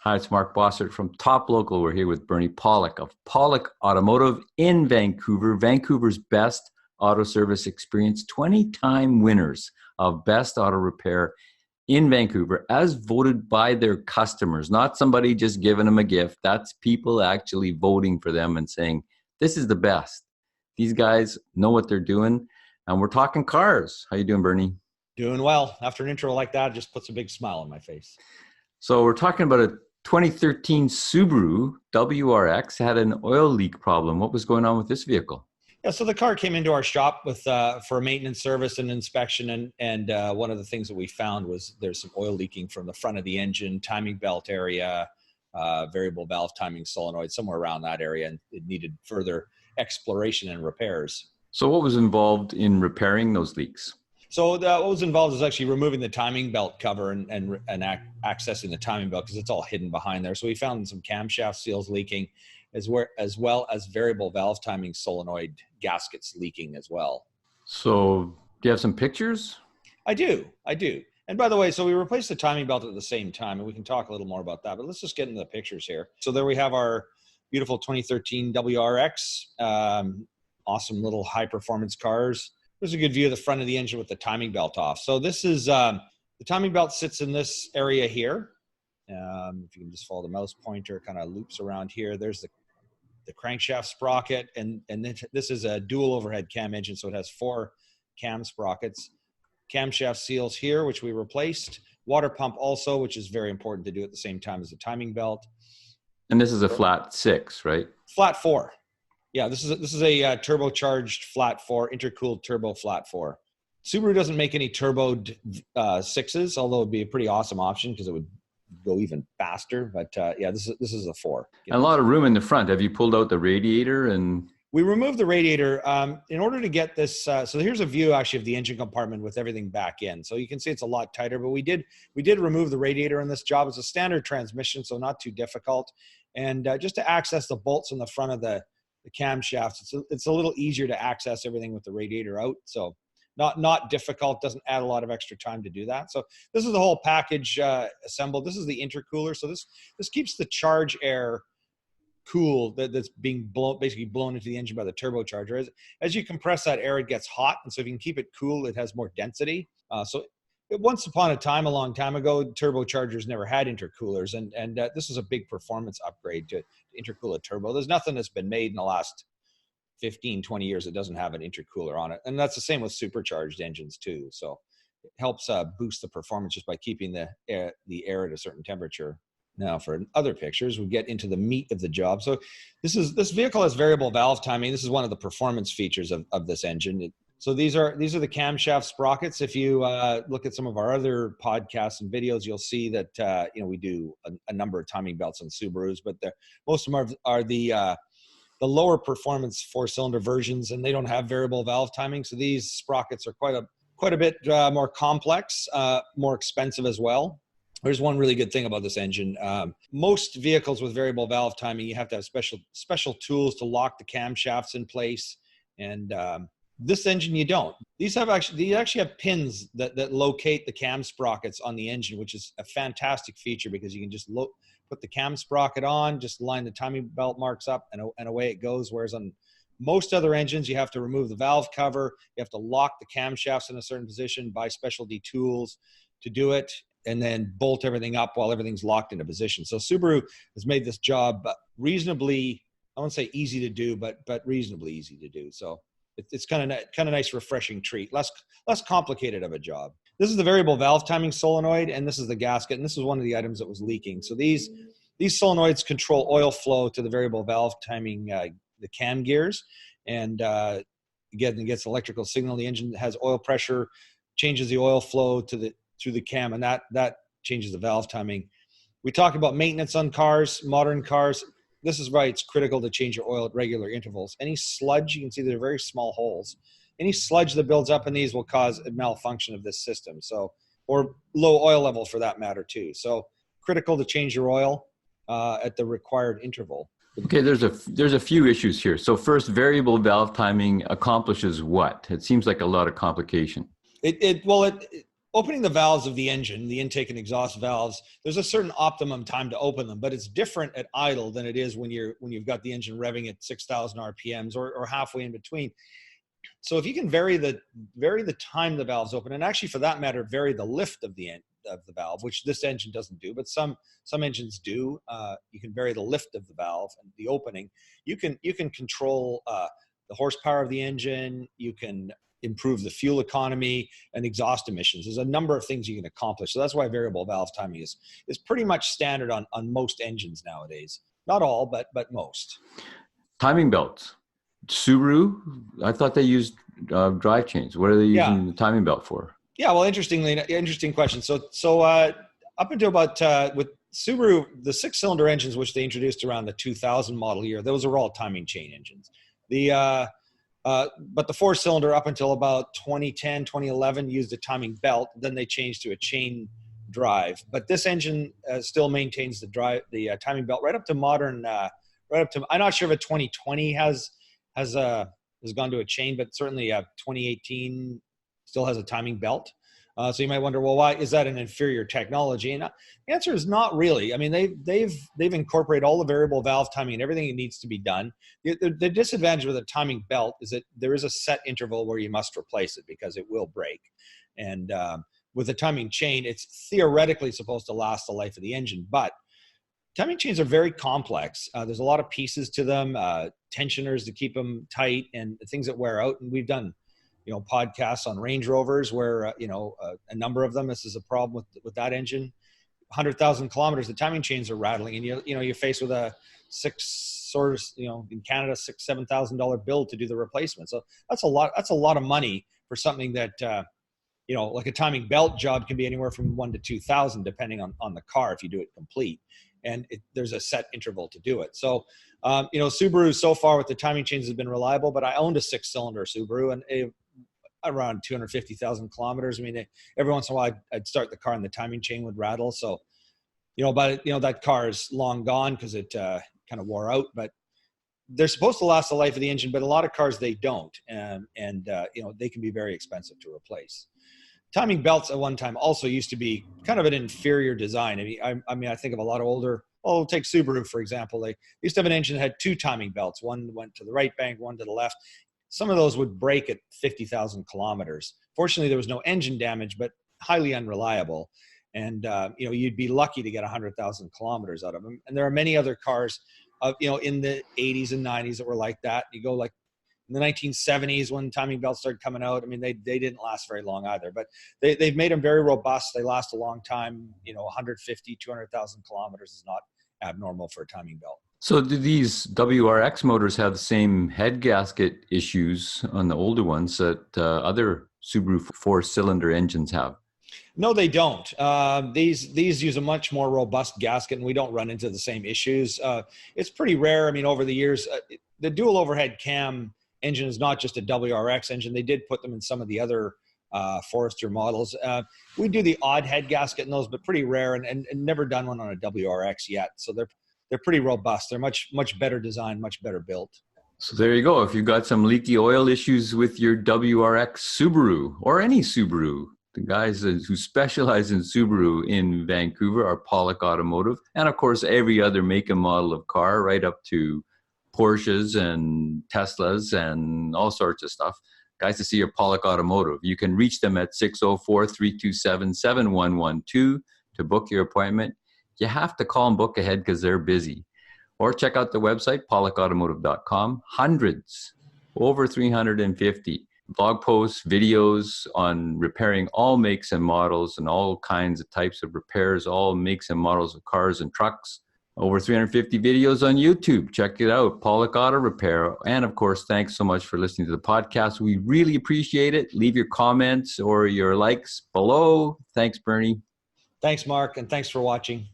Hi, it's Mark Bossert from Top Local. We're here with Bernie Pawlik of Pawlik Automotive in Vancouver, Vancouver's best auto service experience, 20-time winners of Best Auto Repair in Vancouver as voted by their customers, not somebody just giving them a gift. That's people actually voting for them and saying, this is the best. These guys know what they're doing. And we're talking cars. How you doing, Bernie? Doing well. After an intro like that, it just puts a big smile on my face. So we're talking about a 2013 Subaru WRX had an oil leak problem. What was going on with this vehicle? Yeah, so the car came into our shop with for a maintenance service and inspection, and one of the things that we found was there's some oil leaking from the front of the engine, timing belt area, variable valve timing solenoid, somewhere around that area, and it needed further exploration and repairs. So what was involved in repairing those leaks? So what was involved is actually removing the timing belt cover and accessing the timing belt because it's all hidden behind there. So we found some camshaft seals leaking, as well as variable valve timing solenoid gaskets leaking as well. So do you have some pictures? I do. And by the way, so we replaced the timing belt at the same time, and we can talk a little more about that, but let's just get into the pictures here. So there we have our beautiful 2013 WRX, awesome little high performance cars. There's a good view of the front of the engine with the timing belt off. So this is, the timing belt sits in this area here. If you can just follow the mouse pointer, kind of loops around here. There's the crankshaft sprocket, and this is a dual overhead cam engine, so it has 4 cam sprockets. Camshaft seals here, which we replaced. Water pump also, which is very important to do at the same time as the timing belt. And this is a flat 6, right? Flat 4. Yeah, this is a turbocharged flat 4, intercooled turbo flat 4. Subaru doesn't make any turboed 6s, although it'd be a pretty awesome option because it would go even faster. But yeah, this is a 4. And a lot of room in the front. Have you pulled out the radiator? And we removed the radiator in order to get this. So here's a view actually of the engine compartment with everything back in. So you can see it's a lot tighter, but we did remove the radiator in this job. It's a standard transmission, so not too difficult. And just to access the bolts in the front of the camshafts, it's a little easier to access everything with the radiator out. So not difficult, doesn't add a lot of extra time to do that. So this is the whole package assembled. This is the intercooler. So this keeps the charge air cool that's being basically blown into the engine by the turbocharger. As you compress that air, it gets hot. And so if you can keep it cool, it has more density. Once upon a time, a long time ago, turbochargers never had intercoolers, and this is a big performance upgrade to intercool a turbo. There's nothing that's been made in the last 15, 20 years that doesn't have an intercooler on it. And that's the same with supercharged engines too. So it helps boost the performance just by keeping the air at a certain temperature. Now for other pictures, we get into the meat of the job. So this vehicle has variable valve timing. This is one of the performance features of this engine. So these are the camshaft sprockets. If you look at some of our other podcasts and videos, you'll see that we do a number of timing belts on Subarus, but most of them are the lower performance 4-cylinder versions, and they don't have variable valve timing. So these sprockets are quite a bit more complex, more expensive as well. There's one really good thing about this engine. Most vehicles with variable valve timing, you have to have special tools to lock the camshafts in place, and this engine, you don't. These actually have pins that locate the cam sprockets on the engine, which is a fantastic feature because you can just put the cam sprocket on, just line the timing belt marks up, and away it goes. Whereas on most other engines, you have to remove the valve cover, you have to lock the camshafts in a certain position, buy specialty tools to do it, and then bolt everything up while everything's locked into position. So Subaru has made this job reasonably, I won't say easy to do, but reasonably easy to do. So it's kind of nice, refreshing treat, less complicated of a job. This is the variable valve timing solenoid, and this is the gasket, and this is one of the items that was leaking. So these solenoids control oil flow to the variable valve timing, the cam gears, and again, it gets electrical signal. The engine has oil pressure, changes the oil flow through the cam, and that changes the valve timing. We talk about maintenance on cars, modern cars. This is why it's critical to change your oil at regular intervals. Any sludge, you can see they're very small holes. Any sludge that builds up in these will cause a malfunction of this system. So, or low oil level for that matter too. So critical to change your oil at the required interval. Okay, there's a few issues here. So first, variable valve timing accomplishes what? It seems like a lot of complication. opening the valves of the engine, the intake and exhaust valves, there's a certain optimum time to open them, but it's different at idle than it is when you've got the engine revving at 6,000 RPMs or halfway in between. So if you can vary the time the valves open, and actually for that matter, vary the lift of the valve, which this engine doesn't do, but some engines do. You can vary the lift of the valve and the opening. You can control the horsepower of the engine. You can improve the fuel economy and exhaust emissions. There's a number of things you can accomplish. So that's why variable valve timing is pretty much standard on most engines nowadays. Not all, but most. Timing belts. Subaru, I thought they used drive chains. What are they using the timing belt for? Yeah, well, interesting question. So up until about with Subaru, the 6-cylinder engines, which they introduced around the 2000 model year, those are all timing chain engines. But the 4-cylinder up until about 2010, 2011 used a timing belt. Then they changed to a chain drive. But this engine still maintains the timing belt right up to modern. I'm not sure if a 2020 has gone to a chain, but certainly 2018 still has a timing belt. So you might wonder, well, why is that an inferior technology? And the answer is not really. I mean, they've incorporated all the variable valve timing and everything that needs to be done. The disadvantage with a timing belt is that there is a set interval where you must replace it because it will break. And with a timing chain, it's theoretically supposed to last the life of the engine, but timing chains are very complex. There's a lot of pieces to them, tensioners to keep them tight, and things that wear out. And we've done, podcasts on Range Rovers where, a number of them, this is a problem with that engine. 100,000 kilometers, the timing chains are rattling, and you're faced with a in Canada, $6,000-7,000 bill to do the replacement. So that's a lot of money for something that, like a timing belt job can be anywhere from $1,000 to $2,000 depending on the car if you do it complete. And there's a set interval to do it. So, Subaru so far with the timing chains has been reliable, but I owned a 6-cylinder Subaru and around 250,000 kilometers. I mean, every once in a while I'd start the car and the timing chain would rattle. So, that car is long gone because it kind of wore out, but they're supposed to last the life of the engine, but a lot of cars, they don't. And they can be very expensive to replace. Timing belts at one time also used to be kind of an inferior design. I mean, I think of a lot of older, take Subaru, for example. They used to have an engine that had 2 timing belts. One went to the right bank, one to the left. Some of those would break at 50,000 kilometers. Fortunately, there was no engine damage, but highly unreliable. And, you'd be lucky to get 100,000 kilometers out of them. And there are many other cars, in the 80s and 90s that were like that. You go like, in the 1970s, when timing belts started coming out, I mean, they didn't last very long either, but they've made them very robust. They last a long time. 150, 200,000 kilometers is not abnormal for a timing belt. So do these WRX motors have the same head gasket issues on the older ones that other Subaru 4-cylinder engines have? No, they don't. These use a much more robust gasket, and we don't run into the same issues. It's pretty rare. I mean, over the years, the dual overhead cam engine is not just a WRX engine. They did put them in some of the other Forester models. We do the odd head gasket in those, but pretty rare, and never done one on a WRX yet. So they're pretty robust. They're much better designed, much better built. So there you go. If you've got some leaky oil issues with your WRX Subaru or any Subaru, the guys who specialize in Subaru in Vancouver are Pawlik Automotive, and of course every other make and model of car, right up to Porsches and Teslas and all sorts of stuff. Guys to see your Pawlik Automotive. You can reach them at 604-327-7112 to book your appointment. You have to call and book ahead because they're busy. Or check out the website, pawlikautomotive.com. Hundreds, over 350 blog posts, videos on repairing all makes and models and all kinds of types of repairs, all makes and models of cars and trucks. Over 350 videos on YouTube. Check it out, Pawlik Auto Repair. And of course, thanks so much for listening to the podcast. We really appreciate it. Leave your comments or your likes below. Thanks, Bernie. Thanks, Mark, and thanks for watching.